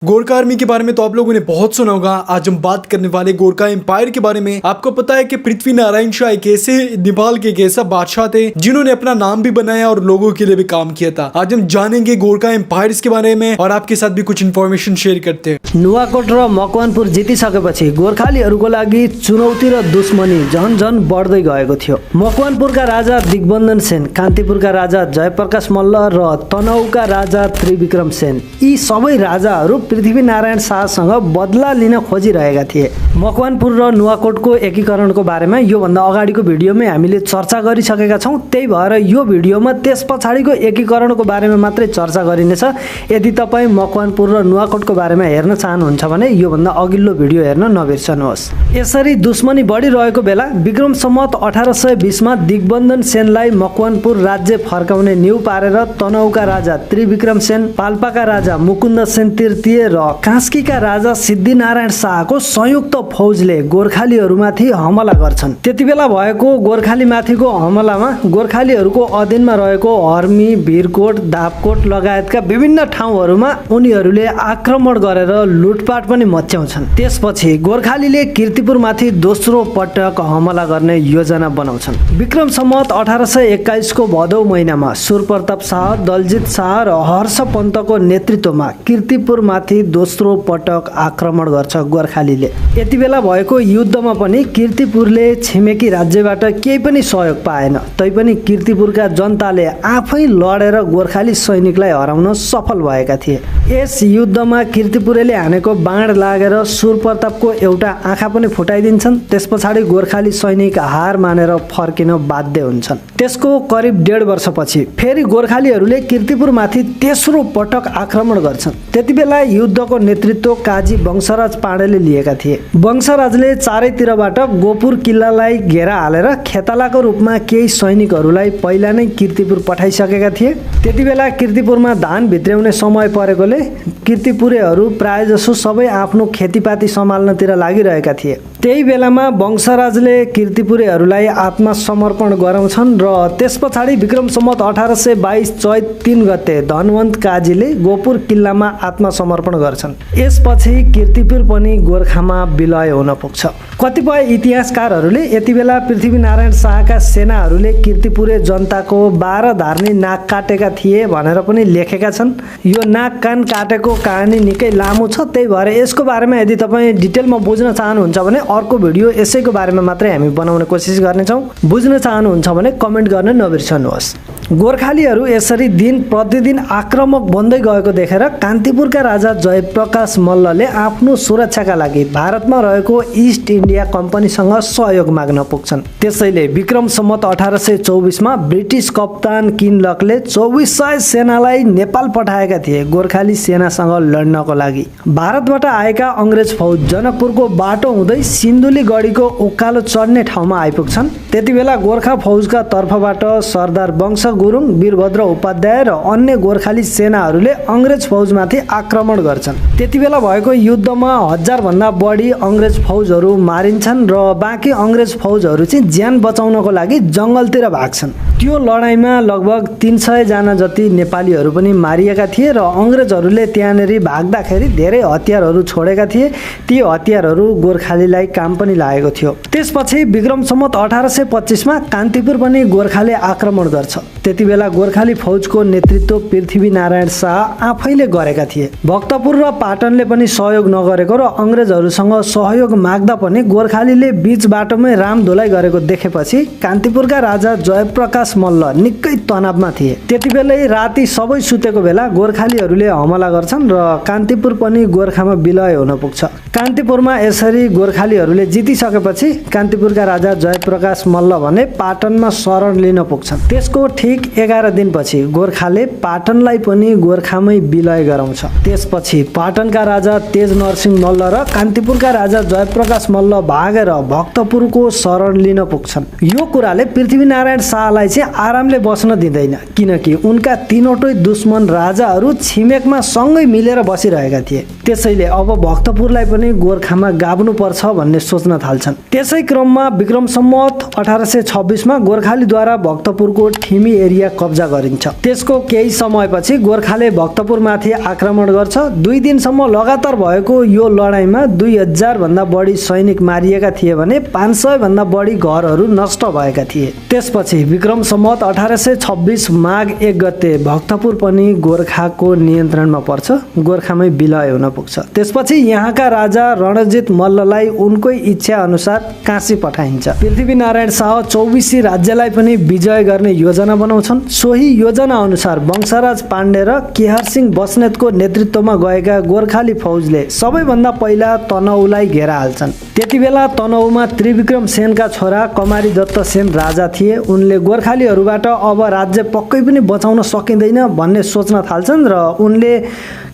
Gorkha army के बारे में तो आप लोगों ने बहुत सुना होगा। आज हम बात करने वाले गोरखा एम्पायर के बारे में। आपको पता है कि पृथ्वी नारायण शाह एक ऐसे नेपाल के एक ऐसा बादशाह थे जिन्होंने अपना नाम भी बनाया और लोगों के लिए भी काम किया था। आज हम जानेंगे गोरखा एम्पायर के बारे में और आपके साथ भी कुछ इन्फॉर्मेशन शेयर करते हैं। नुवाकोट र मकवानपुर जितिसकेपछि गोर्खालीहरूको लागि चुनौती र दुश्मनी झन झन बढ्दै गएको थियो। मकवानपुरका राजा दिग्बन्धन सेन, कान्तिपुरका राजा जयप्रकाश मल्ल र तनहुका राजा त्रिविक्रम सेन, यी सबै राजाहरू पृथ्वी नारायण शाहसँग बदला लिन खोजिरहेका थिए। मकवानपुर र नुवाकोटको एकीकरणको बारेमा योभन्दा अगाडिको भिडियोमै हामीले चर्चा गरिसकेका छौँ। त्यही भएर यो भिडियोमा त्यस पछाडिको एकीकरणको बारेमा मात्रै चर्चा गरिनेछ। यदि तपाईँ मकवानपुर र नुवाकोटको बारेमा हेर्न चाहनुहुन्छ भने योभन्दा अघिल्लो भिडियो हेर्न नबिर्सनुहोस्। यसरी दुश्मनी बढिरहेको बेला विक्रम सम्वत 1820 मा दिग्बन्धन सेनलाई मकवानपुर राज्य फर्काउने न्यू पारेर तनहुका राजा त्रिविक्रम सेन, पाल्पाका राजा मुकुन्द सेन तृतीय र कास्कीका राजा सिद्धिनारायण शाहको संयुक्त फौजले गोर्खालीहरूमाथि हमला गर्छन्। त्यतिबेला भएको गोर्खालीमाथिको हमलामा गोर्खालीहरूको अधीनमा रहेको हर्मी, भिरकोट, दापकोट लगायतका विभिन्न ठाउँहरूमा उनीहरूले आक्रमण गरेर लुटपाट पनि मच्याउँछन्। त्यसपछि गोर्खालीले कीर्तिपुरमाथि दोस्रो पटक हमला गर्ने योजना बनाउँछन्। विक्रम सम्वत 1821 को भदौ महिनामा सुरप्रताप शाह, दलजित शाह र हर्ष पन्तको नेतृत्वमा कीर्तिपुरमाथि दोस्रो पटक आक्रमण गर्छ गोर्खालीले। यति बेला भएको युद्धमा पनि कीर्तिपुरले छिमेकी राज्यबाट केही पनि सहयोग पाएन। तैपनि कीर्तिपुरका जनताले आफै लडेर गोर्खाली सैनिकलाई हराउन सफल भएका थिए। यस युद्धमा कीर्तिपुरले हानेको बाण लागेर सुरप्रतापको एउटा आँखा पनि फुटाइदिन्छन्। त्यस पछाडि गोर्खाली सैनिक हार मानेर फर्किन बाध्य हुन्छन्। त्यसको करिब 1.5 वर्षपछि फेरि गोर्खालीहरूले कीर्तिपुरमाथि तेस्रो पटक आक्रमण गर्छन्। त्यतिबेला युद्धको नेतृत्व काजी वंशराज पाण्डेले लिएका थिए। वंशराजले चारैतिरबाट गोपुर किल्लालाई घेरा हालेर खेतालाको रूपमा केही सैनिकहरूलाई पहिला नै कीर्तिपुर पठाइसकेका थिए। त्यतिबेला कीर्तिपुरमा धान भित्र्याउने समय परेकोले कीर्तिपुरेहरू प्रायजसो सबै आफ्नो खेतीपाती सम्हाल्नतिर लागिरहेका थिए। त्यही बेलामा वंशराजले कीर्तिपुरेहरूलाई आत्मसमर्पण गराउँछन् र त्यस पछाडि विक्रम सम्वत 1822 चैत 3 गते धनवन्त काजीले गोपुर किल्लामा आत्मसमर्पण गर्छन्। यसपछि कीर्तिपुर पनि गोर्खामा विलय हुन पुग्छ। कतिपय इतिहासकारहरूले यति बेला पृथ्वी नारायण शाहका सेनाहरूले कीर्तिपुरे जनताको 12 धार्नी नाक काटेका थिए भनेर पनि लेखेका छन्। यो नाक कान काटेको कहानी निकै लामो छ। त्यही भएर यसको बारेमा यदि तपाईँ डिटेलमा बुझ्न चाहनुहुन्छ भने अर्को भिडियो यसैको बारेमा मात्रै हामी बनाउने कोसिस गर्नेछौँ। बुझ्न चाहनुहुन्छ भने कमेन्ट गर्न नबिर्सनुहोस्। गोर्खालीहरू यसरी दिन प्रतिदिन आक्रमक बन्दै गएको देखेर कान्तिपुरका राजा जयप्रकाश मल्लले आफ्नो सुरक्षाका लागि भारतमा रहेको इस्ट इन्डिया कम्पनीसँग सहयोग माग्न पुग्छन्। त्यसैले विक्रम सम्वत 1824 मा ब्रिटिस कप्तान किनलकले 2400 सेनालाई नेपाल पठाएका थिए गोर्खाली सेनासँग लड्नको लागि। भारतबाट आएका अङ्ग्रेज फौज जनकपुरको बाटो हुँदै सिन्धुली गढीको उकालो चढ्ने ठाउँमा आइपुग्छन्। त्यतिबेला गोर्खा फौजका तर्फबाट सरदार वंश गुरुङ, वीरभद्र उपाध्याय र अन्य गोर्खाली सेनाहरूले अङ्ग्रेज फौजमाथि आक्रमण गर्छन्। त्यतिबेला भएको युद्धमा 1000 भन्दा बढी अङ्ग्रेज फौजहरू मारिन्छन् र बाँकी अङ्ग्रेज फौजहरू चाहिँ ज्यान बचाउनको लागि जङ्गलतिर भाग्छन्। त्यो लडाइँमा लगभग 300 जना जति नेपालीहरू पनि मारिएका थिए र अङ्ग्रेजहरूले त्यहाँनेरि भाग्दाखेरि धेरै हतियारहरू छोडेका थिए। ती हतियारहरू गोर्खालीलाई काम पनि लागेको थियो। त्यसपछि विक्रम सम्वत 1825 मा कान्तिपुर पनि गोर्खाले आक्रमण गर्छ। त्यतिबेला गोर्खाली फौजको नेतृत्व पृथ्वी नारायण शाह आफैले गरेका थिए। भक्तपुर र पाटनले पनि सहयोग नगरेको र अङ्ग्रेजहरूसँग सहयोग माग्दा पनि गोर्खालीले बीच बाटोमै रामधुलाई गरेको देखेपछि कान्तिपुरका राजा जयप्रकाश मल्ल निकै तनावमा थिए। त्यतिबेलै राति सबै सुतेको बेला गोर्खालीहरूले हमला गर्छन् र कान्तिपुर पनि गोर्खामा विलय हुन पुग्छ। कान्तिपुरमा यसरी गोर्खालीहरूले जितिसकेपछि कान्तिपुरका राजा जयप्रकाश मल्ल भने पाटनमा शरण लिन पुग्छन्। त्यसको ठीक 11 दिनपछि गोर्खाले पाटनलाई पनि गोर्खामै विलय गराउँछ। त्यसपछि पाटनका राजा तेज नरसिंह मल्ल र कान्तिपुरका राजा जयप्रकाश मल्ल भागेर भक्तपुरको शरण लिन पुग्छन्। यो कुराले पृथ्वी नारायण शाहलाई चाहिँ आरामले बस्न दिँदैन, किनकि उनका तीनवटै दुश्मन राजाहरू छिमेकमा सँगै मिलेर बसिरहेका थिए। त्यसैले अब भक्तपुरलाई पनि गोर्खामा गाभ्नुपर्छ भन्ने सोच्न थाल्छन्। त्यसै क्रममा विक्रम सम्वत 1826मा गोर्खालीद्वारा भक्तपुरको ठिमी एरिया कब्जा गरिन्छ। त्यसको केही समयपछि गोर्खाले भक्तपुरमाथि आक्रमण गर्छ। 2 दिनसम्म लगातार भएको यो लडाईँमा 2000 भन्दा बढी सैनिक मारिएका थिए भने 500 भन्दा बढी घरहरू नष्ट भएका थिए। त्यसपछि विक्रम सम्वत 1826 माघ 1 गते भक्तपुर पनि गोर्खाको नियन्त्रणमा पर्छ, गोर्खामै विलय हुन पुग्छ। त्यसपछि यहाँका राजा रणजित मल्ललाई उनकै इच्छा अनुसार काशी पठाइन्छ। पृथ्वीनारायण शाह 24 राज्यलाई पनि विजय गर्ने योजना बनाउँछन्। सोही योजना अनुसार वंशराज पाण्डे र केहरसिंह बस्नेतको नेतृत्वमा गएका गोर्खाली फौजले सबैभन्दा पहिला तनहुलाई घेरा हाल्छन्। त्यतिबेला तनहुमा त्रिविक्रम सेनका छोरा कमारी दत्त सेन राजा थिए। उनले गोर्खालीहरूबाट अब राज्य पक्कै पनि बचाउन सकिँदैन भन्ने सोच्न थाल्छन् र उनले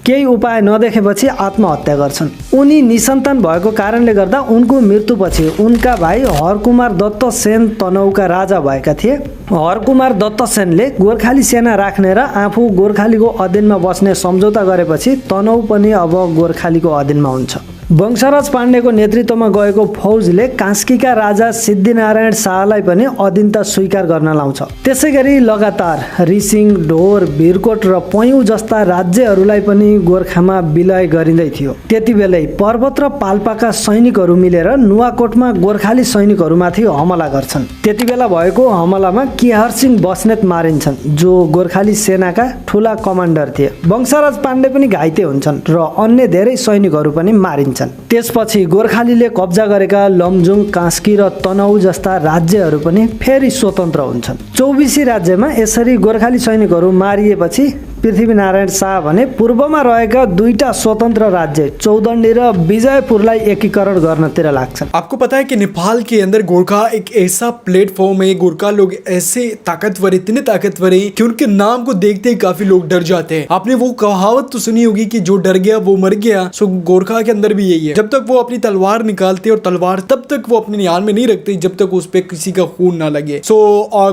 केही उपाय नदेखेपछि आत्महत्या गर्छन्। उनी निसन्तान भएको कारणले गर्दा उनको मृत्युपछि उनका भाइ हरकुमार दत्त सेन तनहुका राजा भएका थिए। हरकुमार दत्त सेनले गोर्खाली सेना राख्ने र आफू गोर्खालीको अधीनमा बस्ने सम्झौता गरेपछि तनहु पनि अब गोर्खालीको अधीनमा हुन्छ। वंशराज पाण्डेको नेतृत्वमा गएको फौजले कास्कीका राजा सिद्धिनारायण शाहलाई पनि अधीनता स्वीकार गर्न लाउँछ। त्यसैगरी लगातार रिसिङ, ढोर, भिरकोट र पयौँ जस्ता राज्यहरूलाई पनि गोर्खामा विलय गरिँदै थियो। त्यतिबेलै पर्वत र पाल्पाका सैनिकहरू मिलेर नुवाकोटमा गोर्खाली सैनिकहरूमाथि हमला गर्छन्। त्यतिबेला भएको हमलामा केहरसिंह बस्नेत मारिन्छन्, जो गोर्खाली सेनाका ठुला कमान्डर थिए। वंशराज पाण्डे पनि घाइते हुन्छन् र अन्य धेरै सैनिकहरू पनि मारिन्छन्। त्यसपछि गोर्खालीले कब्जा गरेका लमजुङ, कास्की र तनहु जस्ता राज्यहरू पनि फेरि स्वतन्त्र हुन्छन्। 24 राज्यमा यसरी गोर्खाली सैनिकहरू मारिएपछि पृथ्वीनारायण शाह भने पूर्वमा रहेका 2टा स्वतन्त्र राज्य चौदण्डी र विजयपुरलाई एकीकरण गर्नतिर लाग्छन्। आपको पता है कि नेपाल के अंदर गोरखा एक ऐसा प्लेटफॉर्म है, गोरखा लोग ऐसे ताकतवर, इतने ताकतवर है कि उनके नाम को देखते ही काफी लोग डर जाते हैं। आपने वो कहावत तो सुनी होगी कि जो डर गया वो मर गया। सो गोरखा के अंदर भी यही है, जब तक वो अपनी तलवार निकालते और तलवार तब तक वो अपने नियाल में नहीं रखते जब तक उस पर किसी का खून ना लगे। सो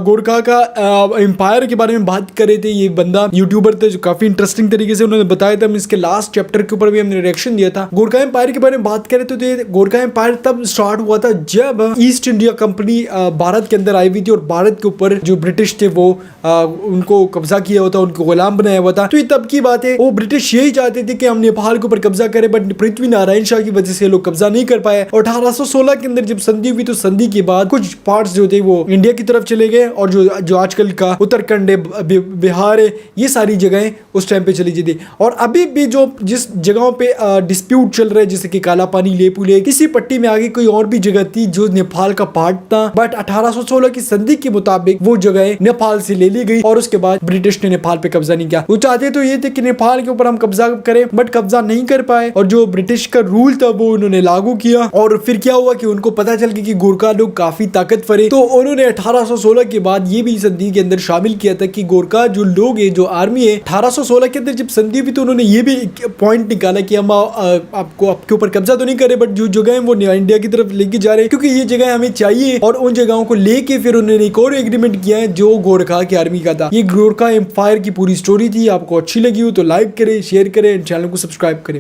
गोरखा का एम्पायर के बारे में बात कर रहे थे ये बंदा यूट्यूबर थे, जो काफी इंटरेस्टिंग तरीके से उन्होंने बताया था। इसके लास्ट चैप्टर के ऊपर भी हमने रिएक्शन दिया था। गोरखा एम्पायर के बारे में बात करें तो गोरखा एम्पायर तब स्टार्ट हुआ था जब ईस्ट इंडिया कंपनी भारत के अंदर आई हुई थी और भारत के ऊपर जो ब्रिटिश थे वो उनको कब्जा किया हुआ था, उनको गुलाम बनाया हुआ था। तो ये तब की बात है। वो ब्रिटिश यही चाहते थे कि हम नेपाल के ऊपर कब्जा करें, बट पृथ्वी नारायण शाह की वजह से लोग कब्जा नहीं कर पाए। 1816 के अंदर जब संधि हुई तो संधि के बाद कुछ पार्ट्स जो थे वो इंडिया की तरफ चले गए और जो आजकल का उत्तराखंड है, बिहार है, ये सारी जगहें उस टाइम पे चली गई थी। और अभी भी जो जिस जगहों पे डिस्प्यूट चल रहे हैं, जैसे कि काला पानी, लेपुले, किसी पट्टी में आगे कोई और भी जगह थी जो नेपाल का पार्ट था, बट 1816 की संधि के मुताबिक वो जगह नेपाल से ले ली गई और उसके बाद ब्रिटिश ने नेपाल पे कब्जा नहीं किया। वो चाहते तो ये थे कि नेपाल के ऊपर हम कब्जा करें, बट कब्जा नहीं कर पाए और जो ब्रिटिश का रूल था वो उन्होंने लागू किया। और फिर क्या हुआ कि उनको पता चल गया कि गोरखा लोग काफी ताकतवर है, तो उन्होंने 1816 के बाद ये भी संधि के अंदर शामिल किया था कि गोरखा जो लोग है, जो आर्मी है, 1816 के अंदर जब संधि हुई तो उन्होंने ये भी पॉइंट निकाला कि हम आपको आपके ऊपर कब्जा तो नहीं करे, बट जो जगह है वो इंडिया की तरफ लेके जा रहे हैं क्योंकि ये जगह हमें चाहिए। और उन जगहों को लेके फिर उन्होंने एक और एग्रीमेंट किया है जो गोरखा की आर्मी का था। ये गोरखा एम्पायर की पूरी स्टोरी थी। आपको अच्छी लगी हो तो लाइक करें, शेयर करें, चैनल को सब्सक्राइब करें।